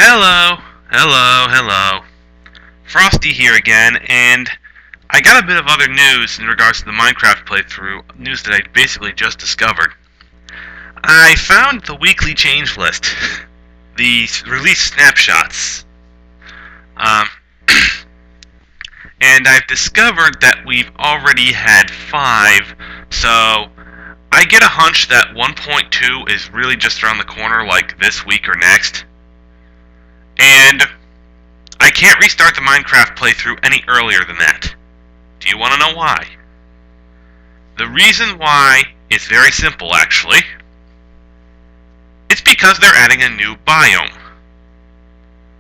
Hello, hello. Frosty here again, and I got a bit of other news in regards to the Minecraft playthrough, news that I basically just discovered. I found the weekly change list, the release snapshots, um, and I've discovered that we've already had 5, so I get a hunch that 1.2 is really just around the corner, like this week or next. And I can't restart the Minecraft playthrough any earlier than that. Do you want to know why? The reason why is very simple, actually. It's because they're adding a new biome.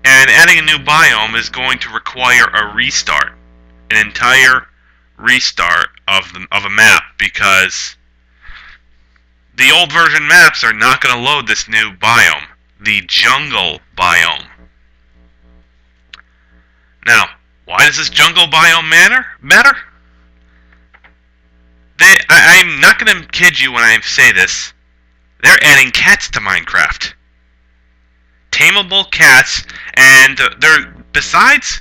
And adding a new biome is going to require a restart. An entire restart of a map, because the old version maps are not going to load this new biome, the jungle biome. Now, why does this jungle biome matter? I'm not going to kid you when I say this. They're adding cats to Minecraft. Tameable cats, and besides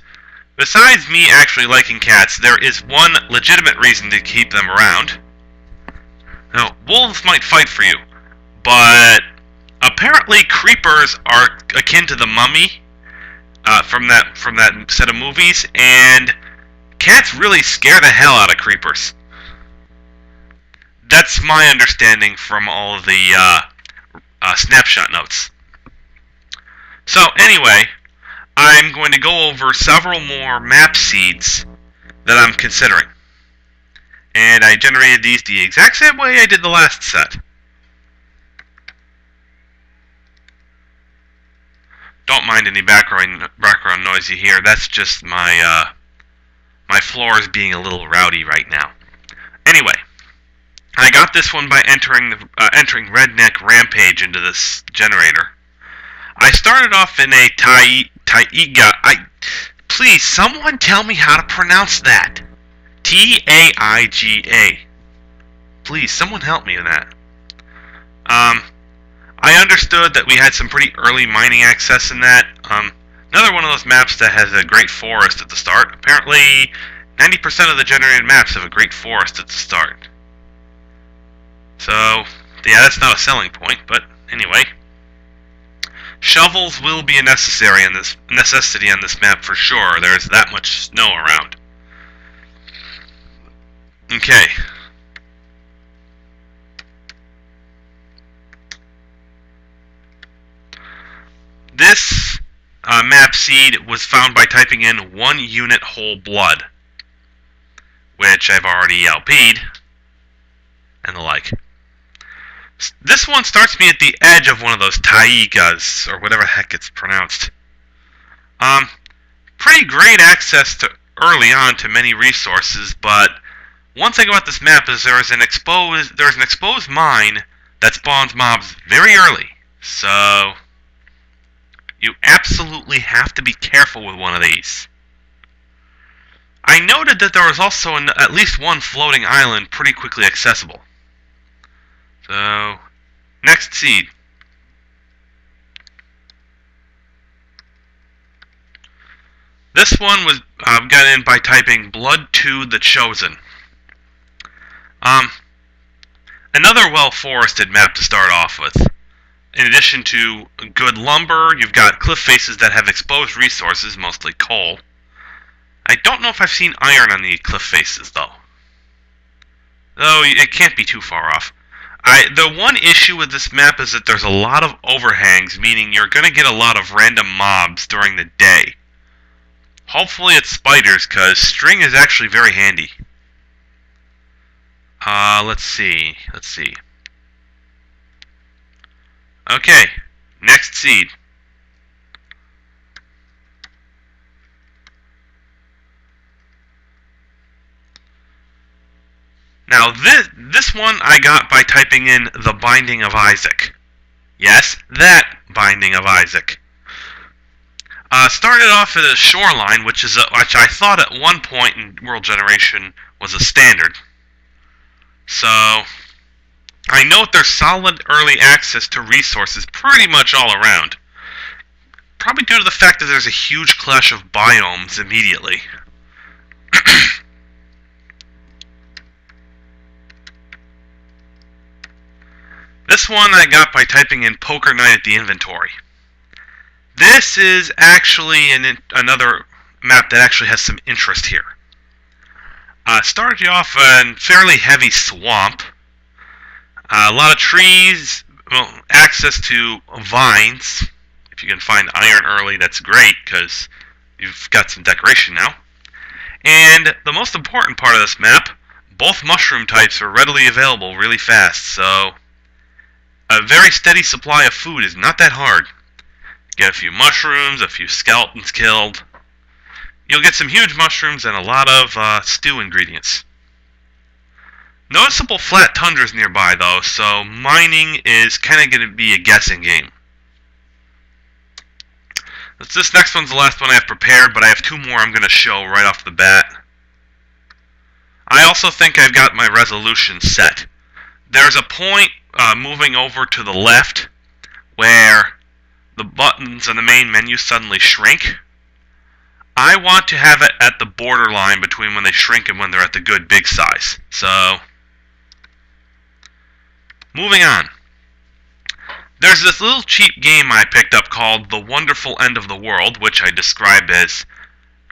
me actually liking cats, there is one legitimate reason to keep them around. Now, wolves might fight for you, but apparently creepers are akin to the mummy from that set of movies, and cats really scare the hell out of creepers. That's my understanding from all of the snapshot notes. So anyway, I'm going to go over several more map seeds that I'm considering. And I generated these the exact same way I did the last set. Don't mind any background noise you hear. That's just my my floors being a little rowdy right now. Anyway, I got this one by entering Redneck Rampage into this generator. I started off in a Taiga. Please, someone tell me how to pronounce that. Taiga. Please, someone help me with that. I understood that we had some pretty early mining access in that. Another one of those maps that has a great forest at the start. Apparently, 90% of the generated maps have a great forest at the start. So, yeah, that's not a selling point, but anyway. Shovels will be a necessity on this map for sure. There's that much snow around. Okay. This map seed was found by typing in 1 unit whole blood, which I've already LP'd, and the like. This one starts me at the edge of one of those taigas, or whatever the heck it's pronounced. Pretty great access to early on to many resources, but one thing about this map is there's an exposed mine that spawns mobs very early, so you absolutely have to be careful with one of these. I noted that there was also at least one floating island pretty quickly accessible. So, next seed. This one was got in by typing Blood 2 the Chosen. Another well-forested map to start off with. In addition to good lumber, you've got cliff faces that have exposed resources, mostly coal. I don't know if I've seen iron on the cliff faces, though. Though it can't be too far off. The one issue with this map is that there's a lot of overhangs, meaning you're going to get a lot of random mobs during the day. Hopefully it's spiders, because string is actually very handy. Let's see. Okay, next seed. Now this one I got by typing in the Binding of Isaac. Yes, that Binding of Isaac. Started off at a shoreline, which I thought at one point in World Generation was a standard. So I note there's solid early access to resources pretty much all around. probably due to the fact that there's a huge clash of biomes immediately. This one I got by typing in Poker Night at the inventory. This is actually another map that actually has some interest here. Started you off in fairly heavy swamp. A lot of trees, well, access to vines. If you can find iron early, that's great, because you've got some decoration now. And the most important part of this map, both mushroom types are readily available really fast, so a very steady supply of food is not that hard. Get a few mushrooms, a few skeletons killed. You'll get some huge mushrooms and a lot of stew ingredients. Noticeable flat tundras nearby, though, so mining is kind of going to be a guessing game. This next one's the last one I have prepared, but I have two more I'm going to show right off the bat. I also think I've got my resolution set. There's a point moving over to the left where the buttons on the main menu suddenly shrink. I want to have it at the borderline between when they shrink and when they're at the good big size. So, moving on. There's this little cheap game I picked up called The Wonderful End of the World, which I describe as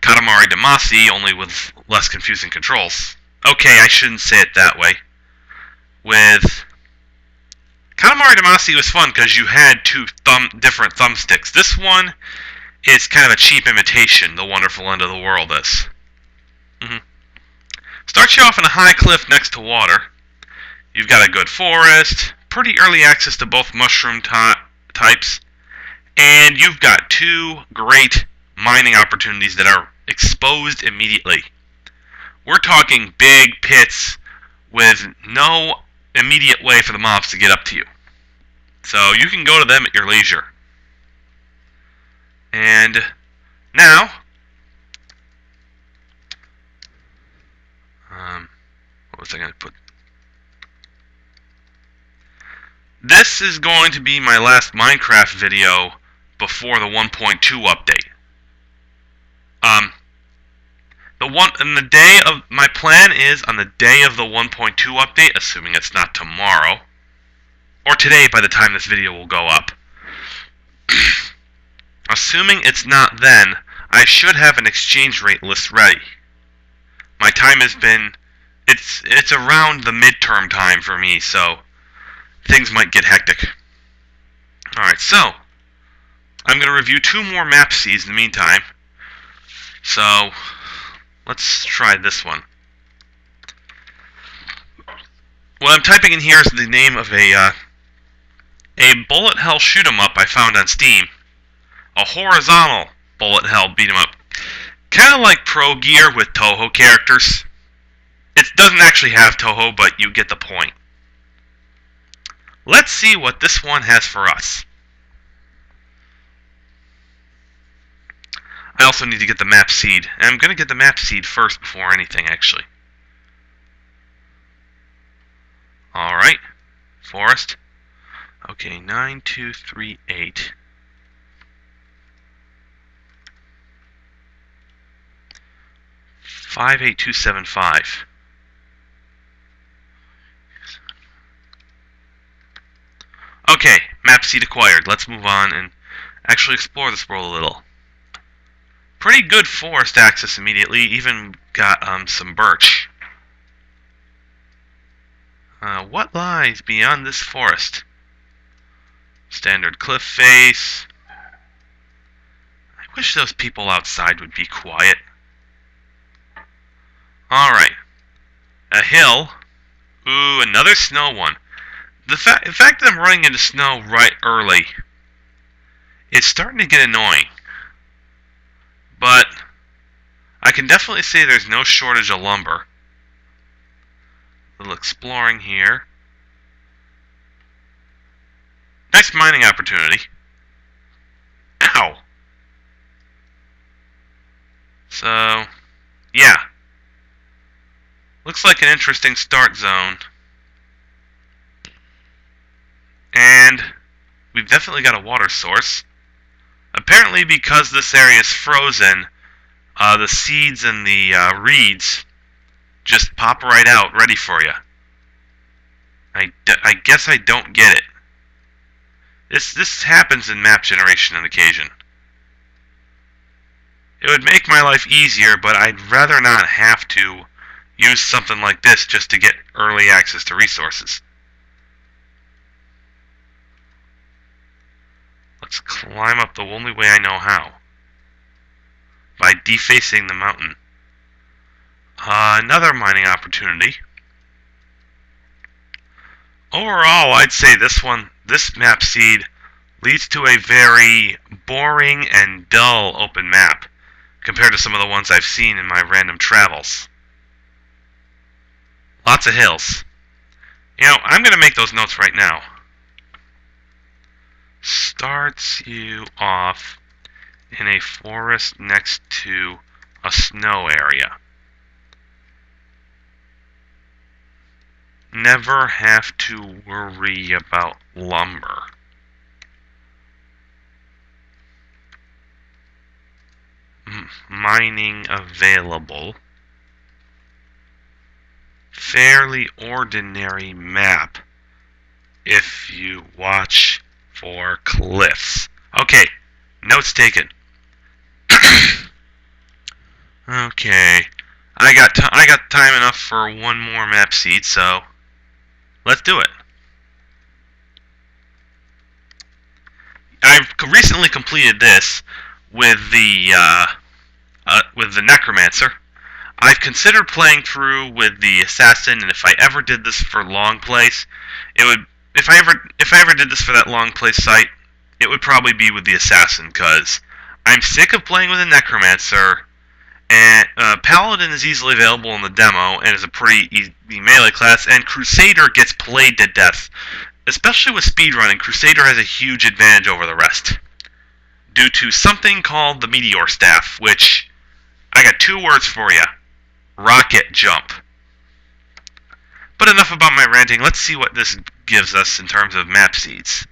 Katamari Damacy, only with less confusing controls. Okay, I shouldn't say it that way. With Katamari Damacy was fun because you had two different thumbsticks. This one is kind of a cheap imitation, The Wonderful End of the World is. Starts you off in a high cliff next to water. You've got a good forest, pretty early access to both mushroom types, and you've got two great mining opportunities that are exposed immediately. We're talking big pits with no immediate way for the mobs to get up to you. So you can go to them at your leisure. And now, what was I going to put? This is going to be my last Minecraft video before the 1.2 update. My plan is on the day of the 1.2 update, assuming it's not tomorrow, or today by the time this video will go up. Assuming it's not then, I should have an exchange rate list ready. My time has been, it's around the midterm time for me, so things might get hectic. Alright, so I'm going to review two more map seeds in the meantime. So let's try this one. What I'm typing in here is the name of a bullet hell shoot 'em up I found on Steam. A horizontal bullet hell beat 'em up. Kind of like Pro Gear with Toho characters. It doesn't actually have Toho, but you get the point. Let's see what this one has for us. I also need to get the map seed. And I'm going to get the map seed first before anything, actually. Alright. Forest. Okay, 9238. $58275. Okay, map seed acquired. Let's move on and actually explore this world a little. Pretty good forest access immediately. Even got some birch. What lies beyond this forest? Standard cliff face. I wish those people outside would be quiet. Alright. A hill. Ooh, another snow one. The fact that I'm running into snow right early, it's starting to get annoying. But I can definitely say there's no shortage of lumber. A little exploring here. Nice mining opportunity. Ow! So, yeah. Looks like an interesting start zone. And we've definitely got a water source. Apparently, because this area is frozen, the seeds and the reeds just pop right out, ready for you. I guess I don't get it. This happens in map generation on occasion. It would make my life easier, but I'd rather not have to use something like this just to get early access to resources. Let's climb up the only way I know how. By defacing the mountain. Another mining opportunity. Overall, I'd say this map seed leads to a very boring and dull open map compared to some of the ones I've seen in my random travels. Lots of hills. You know, I'm going to make those notes right now. Starts you off in a forest next to a snow area. Never have to worry about lumber. Mining available. Fairly ordinary map if you watch for cliffs. Okay, notes taken. Okay, I got time enough for one more map seed, so let's do it. I've recently completed this with the necromancer. I've considered playing through with the assassin, and if I ever did this for long plays, it would. If I ever did this for that long play site, it would probably be with the assassin, because I'm sick of playing with a necromancer. And Paladin is easily available in the demo and is a pretty easy melee class, and Crusader gets played to death. Especially with speedrunning, Crusader has a huge advantage over the rest. Due to something called the Meteor Staff, which, I got 2 words for you. Rocket jump. But enough about my ranting, let's see what this gives us in terms of map seeds.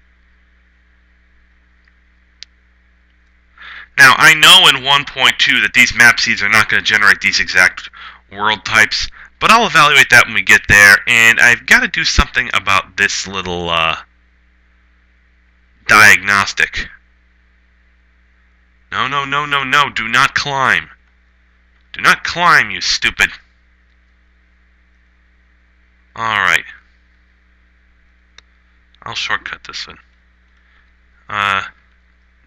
Now, I know in 1.2 that these map seeds are not going to generate these exact world types, but I'll evaluate that when we get there, and I've got to do something about this little diagnostic. No, no, no, no, no, do not climb. Do not climb, you stupid. Alright. I'll shortcut this one.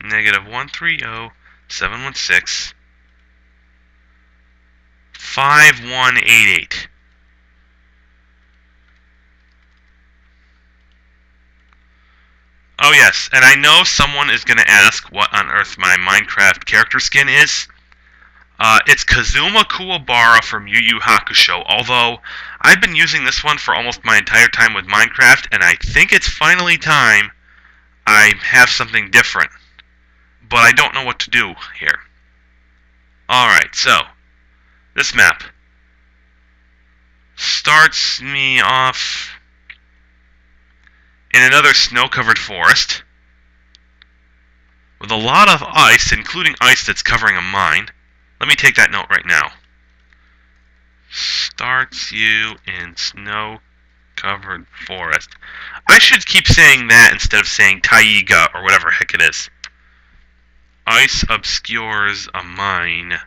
Negative 130,716 5188. Oh yes, and I know someone is going to ask what on earth my Minecraft character skin is. It's Kazuma Kuwabara from Yu Yu Hakusho, although I've been using this one for almost my entire time with Minecraft, and I think it's finally time I have something different. But I don't know what to do here. Alright, so, this map starts me off in another snow-covered forest with a lot of ice, including ice that's covering a mine. Let me take that note right now. Starts you in snow-covered forest. I should keep saying that instead of saying taiga or whatever heck it is. Ice obscures a mine.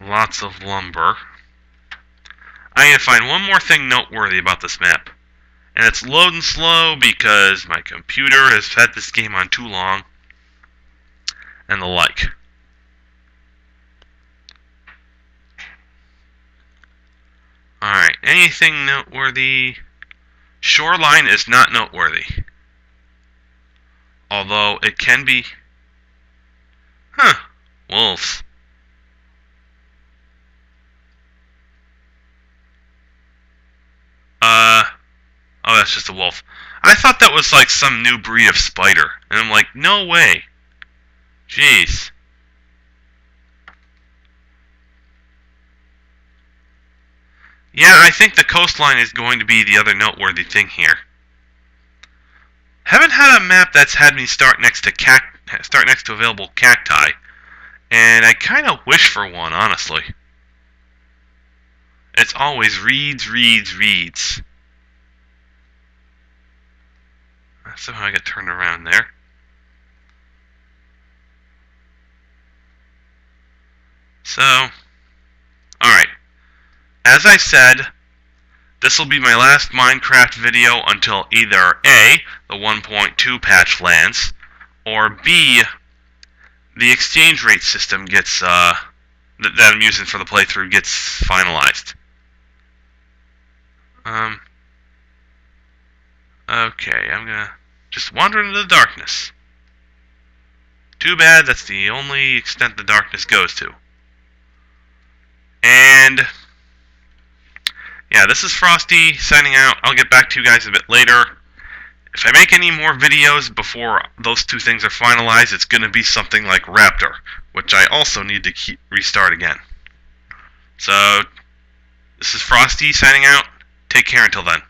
Lots of lumber. I need to find one more thing noteworthy about this map. And it's loading slow because my computer has had this game on too long. And the like. Alright, anything noteworthy? Shoreline is not noteworthy. Although it can be... Wolves. Oh, that's just a wolf. I thought that was like some new breed of spider. And I'm like, no way. Jeez. Yeah, I think the coastline is going to be the other noteworthy thing here. Haven't had a map that's had me start next to available cacti, and I kind of wish for one, honestly. It's always reeds, reeds, reeds. Somehow I got turned around there. So, alright. As I said, this will be my last Minecraft video until either A, the 1.2 patch lands, or B, the exchange rate system gets, that I'm using for the playthrough gets finalized. Okay, I'm gonna just wander into the darkness. Too bad that's the only extent the darkness goes to. And yeah, this is Frosty signing out. I'll get back to you guys a bit later. If I make any more videos before those two things are finalized, it's going to be something like Raptor, which I also need to restart again. So, this is Frosty signing out. Take care until then.